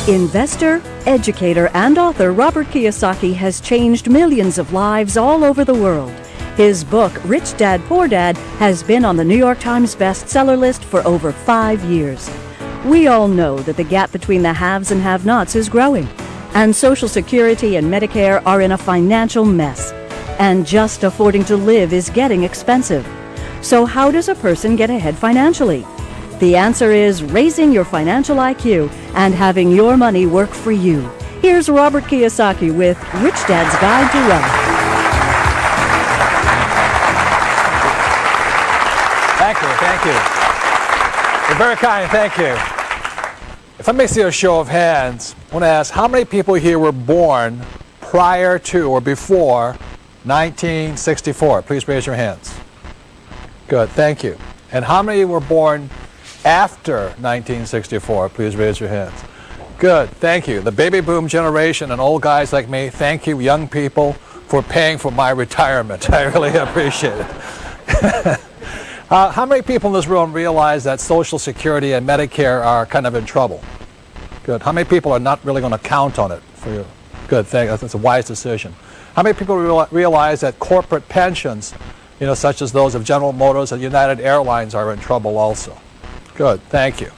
Investor, educator, and author Robert Kiyosaki has changed millions of lives all over the world. His book, Rich Dad, Poor Dad, has been on the New York Times bestseller list for over 5 years. We all know that the gap between the haves and have-nots is growing, and Social Security and Medicare are in a financial mess. And just affording to live is getting expensive. So how does a person get ahead financially? The answer is raising your financial IQ and having your money work for you. Here's Robert Kiyosaki with Rich Dad's Guide to Wealth. Thank you. You're very kind, thank you. If I may see a show of hands, I want to ask how many people here were born prior to or before 1964? Please raise your hands. Good, thank you. And how many were born after 1964? Please raise your hands. Good, thank you. The baby boom generation and old guys like me, thank you, young people, for paying for my retirement. I really appreciate it. How many people in this room realize that Social Security and Medicare are kind of in trouble? Good. How many people are not really going to count on it for you? Good, thank you. That's a wise decision. How many people realize that corporate pensions, such as those of General Motors and United Airlines, are in trouble also? Good, thank you.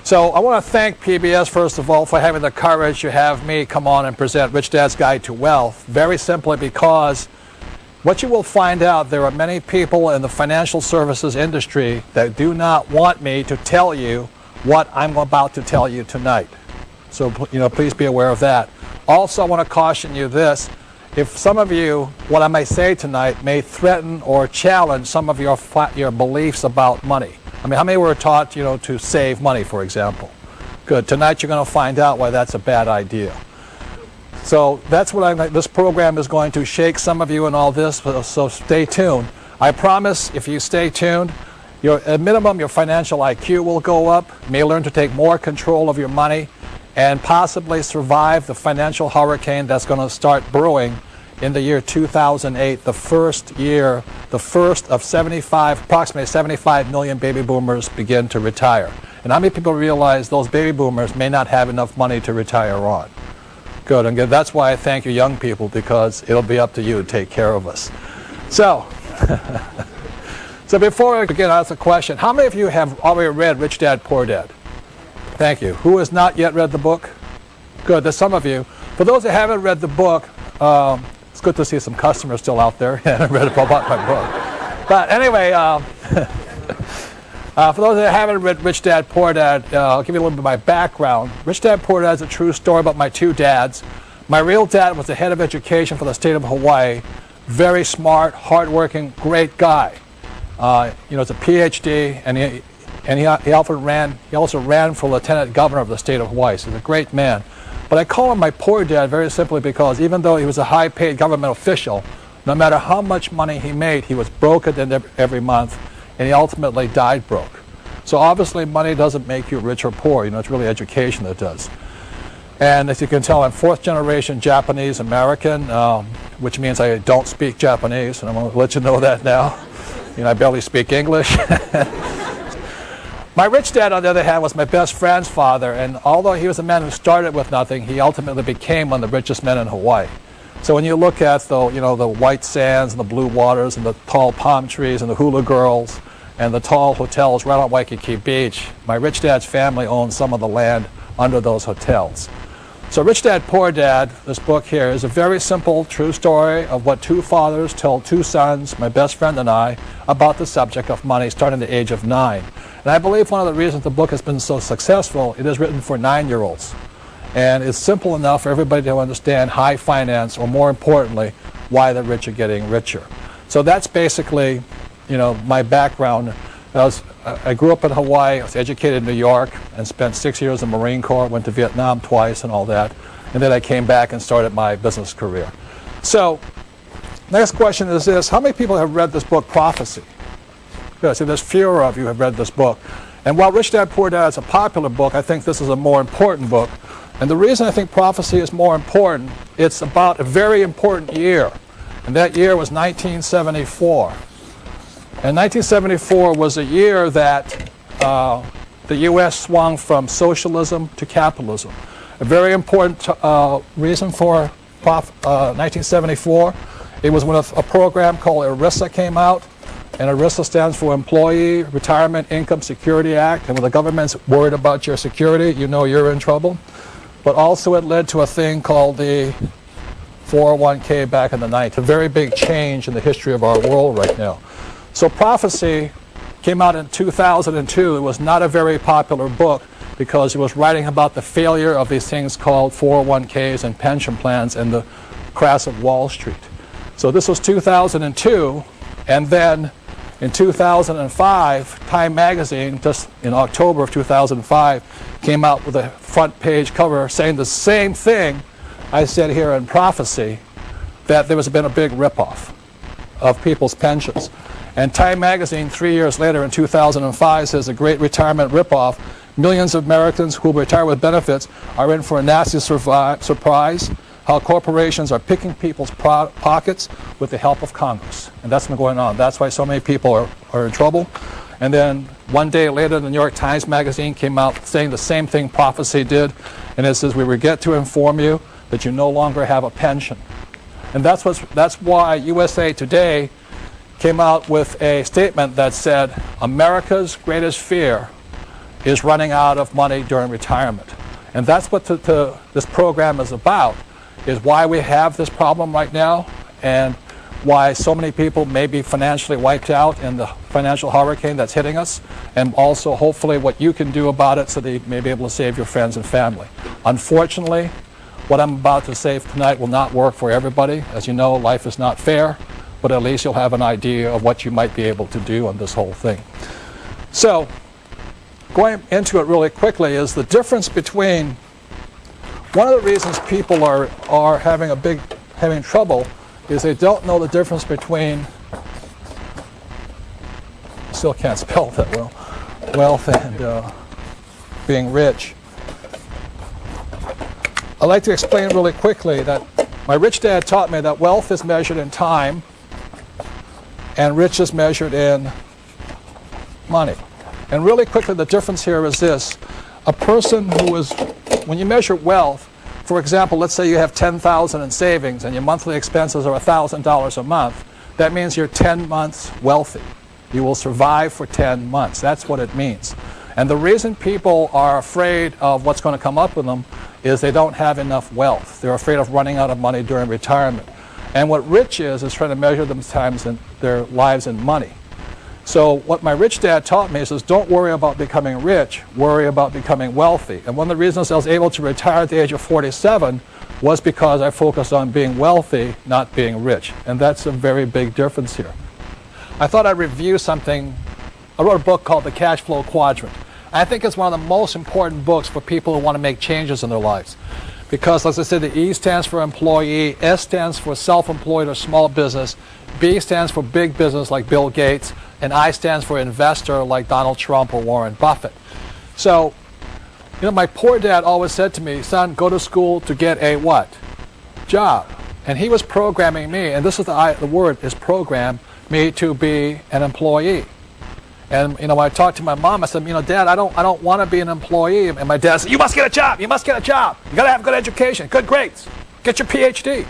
So I want to thank PBS, first of all, for having the courage to have me come on and present Rich Dad's Guide to Wealth, very simply because what you will find out, there are many people in the financial services industry that do not want me to tell you what I'm about to tell you tonight. So, please be aware of that. Also, I want to caution you this. If some of you, what I may say tonight may threaten or challenge some of your beliefs about money. I mean, how many were taught, to save money, for example? Good. Tonight you're going to find out why that's a bad idea. So that's what this program is going to shake some of you and all this, so stay tuned. I promise if you stay tuned, at minimum your financial IQ will go up, you may learn to take more control of your money, and possibly survive the financial hurricane that's going to start brewing in the year 2008, the first of approximately 75 million baby boomers begin to retire. And how many people realize those baby boomers may not have enough money to retire on? Good, and good. That's why I thank you young people, because it'll be up to you to take care of us. So, so before I begin, I'll ask a question. How many of you have already read Rich Dad, Poor Dad? Thank you. Who has not yet read the book? Good, there's some of you. For those that haven't read the book, it's good to see some customers still out there and haven't read about my book. But anyway, for those that haven't read Rich Dad, Poor Dad, I'll give you a little bit of my background. Rich Dad, Poor Dad is a true story about my two dads. My real dad was the head of education for the state of Hawaii. Very smart, hardworking, great guy. It's a PhD, and he also ran for lieutenant governor of the state of Hawaii. So he's a great man. But I call him my poor dad very simply because even though he was a high-paid government official, no matter how much money he made, he was broke at the end of every month, and he ultimately died broke. So obviously money doesn't make you rich or poor. It's really education that does. And as you can tell, I'm fourth-generation Japanese American, which means I don't speak Japanese, and I'm going to let you know that now. I barely speak English. My rich dad, on the other hand, was my best friend's father, and although he was a man who started with nothing, he ultimately became one of the richest men in Hawaii. So when you look at the white sands and the blue waters and the tall palm trees and the hula girls and the tall hotels right on Waikiki Beach, my rich dad's family owned some of the land under those hotels. So Rich Dad, Poor Dad, this book here, is a very simple, true story of what two fathers told two sons, my best friend and I, about the subject of money starting at the age of 9. And I believe one of the reasons the book has been so successful, it is written for 9-year-olds. And it's simple enough for everybody to understand high finance, or more importantly, why the rich are getting richer. So that's basically, my background. I grew up in Hawaii, I was educated in New York, and spent 6 years in the Marine Corps, went to Vietnam twice and all that. And then I came back and started my business career. So, next question is this: how many people have read this book, Prophecy? Good. See, there's fewer of you have read this book. And while Rich Dad, Poor Dad is a popular book, I think this is a more important book. And the reason I think Prophecy is more important, it's about a very important year. And that year was 1974. And 1974 was a year that the U.S. swung from socialism to capitalism. A very important reason for 1974, it was when a program called ERISA came out, and ERISA stands for Employee Retirement Income Security Act, and when the government's worried about your security, you know you're in trouble. But also it led to a thing called the 401k back in the 90s, a very big change in the history of our world right now. So Prophecy came out in 2002. It was not a very popular book because it was writing about the failure of these things called 401ks and pension plans and the crash of Wall Street. So this was 2002, and then in 2005, Time magazine, just in October of 2005, came out with a front page cover saying the same thing I said here in Prophecy, that there has been a big ripoff of people's pensions. And Time magazine 3 years later in 2005 says a great retirement ripoff. Millions of Americans who retire with benefits are in for a nasty surprise. How corporations are picking people's pockets with the help of Congress. And that's been going on. That's why so many people are in trouble. And then one day later, the New York Times magazine came out saying the same thing Prophecy did. And it says, we regret to inform you that you no longer have a pension. And that's why USA Today came out with a statement that said, America's greatest fear is running out of money during retirement. And that's what this program is about, is why we have this problem right now and why so many people may be financially wiped out in the financial hurricane that's hitting us, and also hopefully what you can do about it so that you may be able to save your friends and family. Unfortunately, what I'm about to say tonight will not work for everybody. As you know, life is not fair, but at least you'll have an idea of what you might be able to do on this whole thing. So, going into it really quickly is the difference between, one of the reasons people are having trouble is they don't know the difference between, still can't spell that well, wealth and being rich. I'd like to explain really quickly that my rich dad taught me that wealth is measured in time and rich is measured in money. And really quickly, the difference here is this. A person who is, when you measure wealth, for example, let's say you have $10,000 in savings and your monthly expenses are $1,000 a month. That means you're 10 months wealthy. You will survive for 10 months. That's what it means. And the reason people are afraid of what's going to come up with them is they don't have enough wealth. They're afraid of running out of money during retirement. And what rich is trying to measure their lives in money. So what my rich dad taught me is don't worry about becoming rich, worry about becoming wealthy. And one of the reasons I was able to retire at the age of 47 was because I focused on being wealthy, not being rich. And that's a very big difference here. I thought I'd review something. I wrote a book called The Cash Flow Quadrant. I think it's one of the most important books for people who want to make changes in their lives. Because, as I said, the E stands for employee, S stands for self-employed or small business, B stands for big business like Bill Gates, and I stands for investor like Donald Trump or Warren Buffett. So, my poor dad always said to me, son, go to school to get a what? Job. And he was programming me, and this is the word is program, me to be an employee. And when I talked to my mom, I said, Dad, I don't want to be an employee. And my dad said, you must get a job. You must get a job. You got to have good education, good grades. Get your PhD.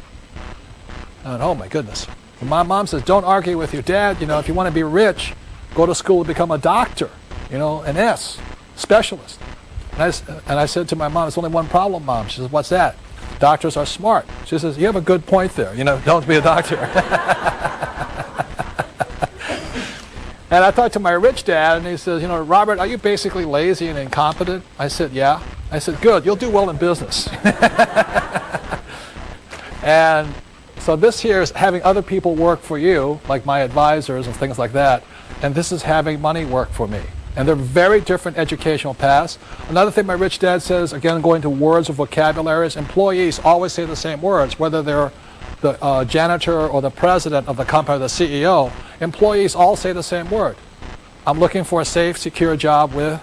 And oh my goodness. And my mom says, don't argue with your dad. If you want to be rich, go to school to become a doctor. An S, specialist. And I said to my mom, there's only one problem, Mom. She says, what's that? Doctors are smart. She says, you have a good point there. Don't be a doctor. And I talked to my rich dad, and he says, Robert, are you basically lazy and incompetent? I said, yeah. I said, good, you'll do well in business. And so this here is having other people work for you, like my advisors and things like that, and this is having money work for me. And they're very different educational paths. Another thing my rich dad says, again, going to words or vocabularies, employees always say the same words, whether they're the janitor or the president of the company or the CEO, employees all say the same word. I'm looking for a safe, secure job with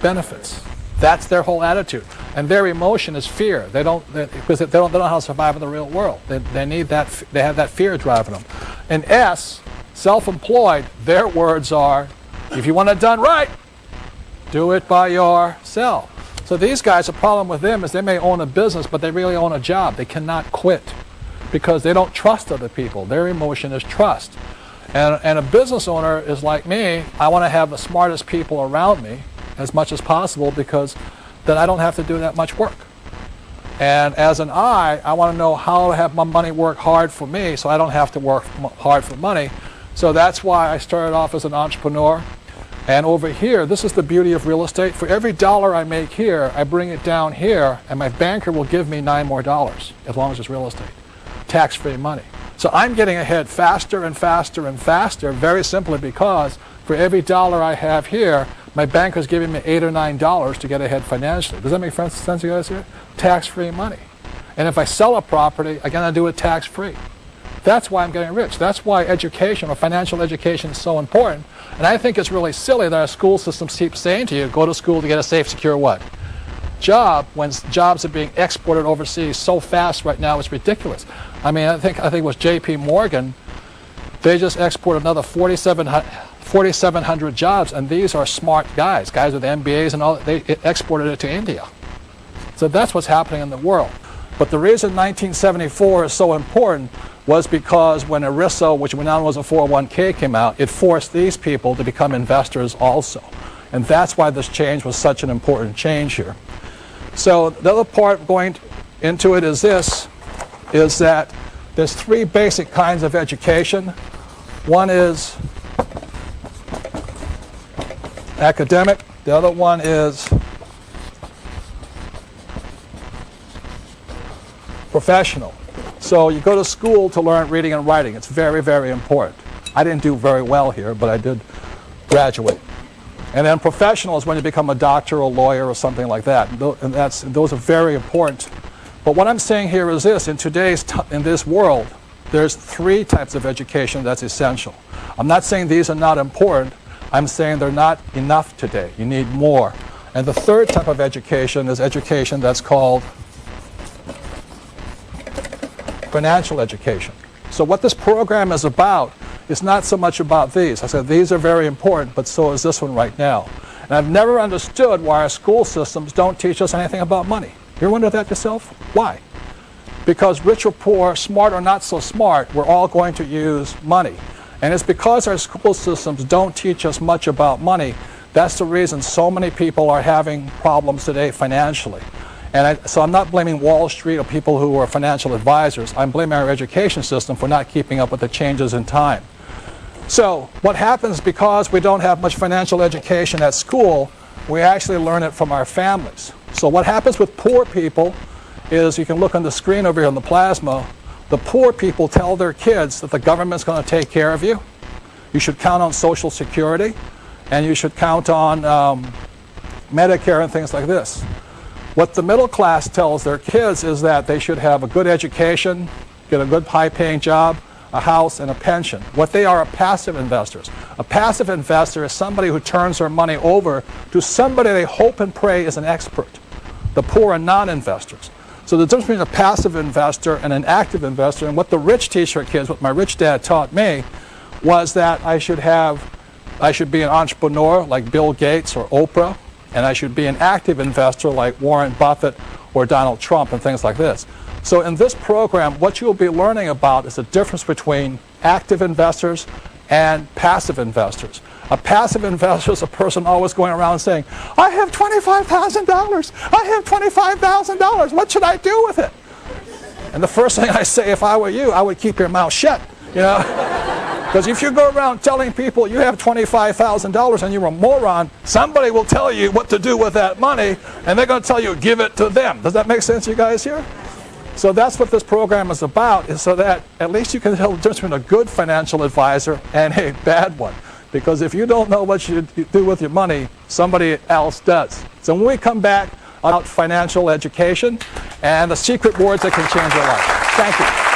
benefits. That's their whole attitude. And their emotion is fear. Because they don't know how to survive in the real world. They need that. They have that fear driving them. And S, self-employed, their words are, if you want it done right, do it by yourself. So these guys, the problem with them is they may own a business, but they really own a job. They cannot quit because they don't trust other people. Their emotion is trust. And a business owner is like me. I want to have the smartest people around me as much as possible because then I don't have to do that much work. And as an I want to know how to have my money work hard for me so I don't have to work hard for money. So that's why I started off as an entrepreneur. And over here, this is the beauty of real estate. For every dollar I make here, I bring it down here, and my banker will give me $9 more as long as it's real estate. Tax-free money. So I'm getting ahead faster and faster and faster, very simply because for every dollar I have here, my banker's giving me $8 or $9 to get ahead financially. Does that make sense to you guys here? Tax-free money. And if I sell a property, again, I do it tax-free. That's why I'm getting rich. That's why education or financial education is so important. And I think it's really silly that our school systems keep saying to you, go to school to get a safe, secure what? Job, when jobs are being exported overseas so fast right now, it's ridiculous. I mean, I think it was J.P. Morgan. They just exported another 4,700 jobs, and these are smart guys with MBAs and all. They exported it to India. So that's what's happening in the world. But the reason 1974 is so important was because when ERISA, which now was a 401k, came out, it forced these people to become investors also. And that's why this change was such an important change here. So the other part going into it is this, is that there's three basic kinds of education. One is academic, the other one is professional. So you go to school to learn reading and writing. It's very, very important. I didn't do very well here, but I did graduate. And then professional is when you become a doctor or a lawyer or something like that. And those are very important. But what I'm saying here is this: in this world, there's three types of education that's essential. I'm not saying these are not important. I'm saying they're not enough today. You need more. And the third type of education is education that's called financial education. So what this program is about is not so much about these. I said these are very important, but so is this one right now. And I've never understood why our school systems don't teach us anything about money. You ever wonder that yourself? Why? Because rich or poor, smart or not so smart, we're all going to use money. And it's because our school systems don't teach us much about money. That's the reason so many people are having problems today financially. And so I'm not blaming Wall Street or people who are financial advisors. I'm blaming our education system for not keeping up with the changes in time. So what happens because we don't have much financial education at school, we actually learn it from our families. So what happens with poor people is, you can look on the screen over here on the plasma, the poor people tell their kids that the government's going to take care of you. You should count on Social Security, and you should count on Medicare and things like this. What the middle class tells their kids is that they should have a good education, get a good high-paying job, a house, and a pension. What they are passive investors. A passive investor is somebody who turns their money over to somebody they hope and pray is an expert. The poor are non-investors. So the difference between a passive investor and an active investor, and what the rich teach their kids, what my rich dad taught me, was that I should be an entrepreneur like Bill Gates or Oprah, and I should be an active investor like Warren Buffett or Donald Trump and things like this. So in this program, what you'll be learning about is the difference between active investors and passive investors. A passive investor is a person always going around saying, I have $25,000, I have $25,000, what should I do with it? And the first thing I say, if I were you, I would keep your mouth shut, you know? Because if you go around telling people you have $25,000 and you're a moron, somebody will tell you what to do with that money, and they're going to tell you, give it to them. Does that make sense to you guys here? So that's what this program is about, is so that at least you can tell the difference between a good financial advisor and a bad one. Because if you don't know what you do with your money, somebody else does. So when we come back about financial education and the secret words that can change your life. Thank you.